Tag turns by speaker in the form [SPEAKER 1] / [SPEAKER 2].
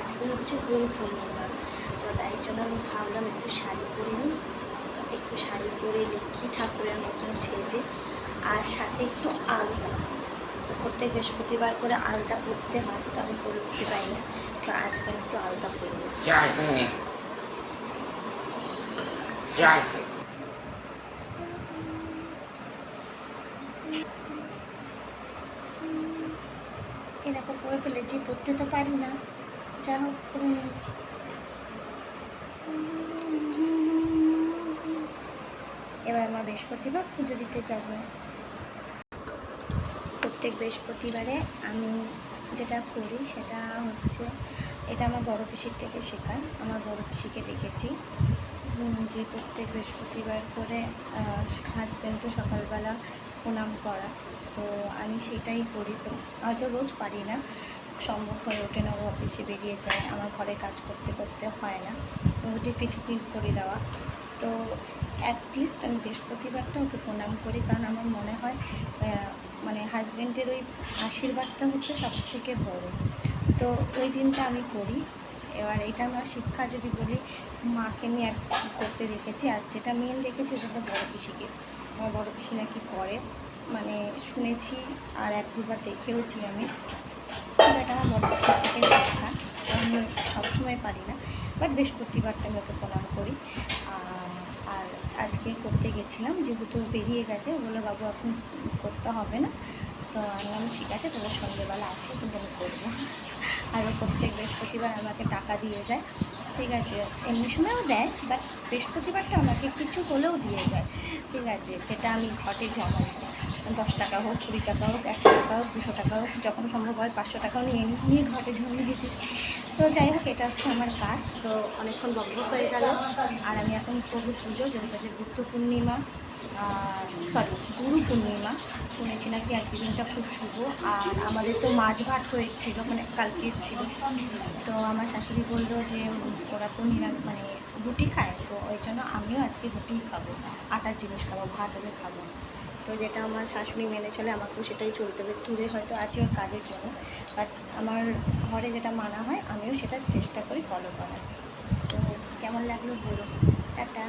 [SPEAKER 1] আজকে হচ্ছে গুরু পূর্ণিমা, তো তাই জন্য আমি ভাবলাম একটু শাড়ি পরে নিই, একটু শাড়ি পরে লক্ষ্মী ঠাকুরের মতন সেজে, আর সাথে একটু আলতা। তো প্রত্যেক বৃহস্পতিবার করে আলতা পরতে হয়, তো আমি পরে উঠতে পারি না, তো আজকে আমি একটু আলতা পরবো। এরকম করে ফেলেছি, পরতে তো পারি না, যা হোক করে নিয়েছি। এবার আমার বৃহস্পতিবার পুজো দিতে যাব। প্রত্যেক বৃহস্পতিবারে আমি যেটা করি সেটা হচ্ছে, এটা আমার বড় পিসির থেকে শেখা। আমার বড় পিসিকে দেখেছি যে প্রত্যেক বৃহস্পতিবার করে হাজব্যান্ডকে সকালবেলা প্রণাম করা, তো আমি সেটাই করি। তো হয়তো রোজ পারি না, সম্ভব হয়ে ওঠে না, ও অফিসে বেরিয়ে যায়, আমার ঘরে কাজ করতে করতে হয় না, টিফিন করে দেওয়া। তো অ্যাটলিস্ট আমি বৃহস্পতিবারটা ওকে প্রণাম করি, কারণ আমার মনে হয় মানে হাজব্যান্ডের ওই আশীর্বাদটা হচ্ছে সবথেকে বড়ো। তো ওই দিনটা আমি করি। এবার এটা আমার শিক্ষা যদি বলি, মাকে আমি আর করতে দেখেছি, আর যেটা মেন দেখেছি সেটা বড় পিসিকে। আমার বড় পিসি নাকি করে, মানে শুনেছি আর এক দুবার দেখেওছি আমি। এটা আমার বড় পিসির থেকে শিক্ষা, আমি সবসময় পারি না, বাট বৃহস্পতিবারটা আমি ওকে প্রণাম করি। আর আজকে করতে গেছিলাম, যেহেতু বেরিয়ে গেছে, বলে বাবু এখন করতে হবে না, তো আমি বললাম ঠিক আছে, তোদের সন্ধ্যেবেলা আসবো কিন্তু আমি করবো। আর ও প্রত্যেক বৃহস্পতিবার আমাকে টাকা দিয়ে যায়, ঠিক আছে, এমনি সময়ও দেয়, বাট বৃহস্পতিবারটা আমাকে কিছু হলেও দিয়ে যায়, ঠিক আছে, যেটা আমি ঘটে জমাই। 10 টাকা হোক, 20 টাকা হোক, 100 টাকা হোক, 200 টাকা হোক, যখন সম্ভব হয় 500 টাকাও নিয়ে এমনি ঘটে জমিয়ে দিতে। তো যাই হোক, এটা হচ্ছে আমার কাজ। তো অনেকক্ষণ বকবক হয়ে গেল, আর আমি এখন করবো পুজো, যেটা হচ্ছে বুদ্ধ পূর্ণিমা, গুরু পূর্ণিমা। শুনেছি নাকি আজকের দিনটা খুব শুভ। আর আমাদের তো মাছ ভাত হয়েছিল, মানে কালকে ছিল, তো আমার শাশুড়ি বললো যে ওরা তো মানে রুটি খায়, তো ওই জন্য আমিও আজকে রুটিই খাবো, আটার জিনিস খাবো, ভাত আমি খাবো না। তো যেটা আমার শাশুড়ি মেনে চলে, আমাকেও সেটাই চলতে হবে। দূরে হয়তো আছে ওর কাজের জন্য, বাট আমার ঘরে যেটা মানা হয় আমিও সেটা চেষ্টা করি ফলো করার। তো কেমন লাগলো বলো, টাটা।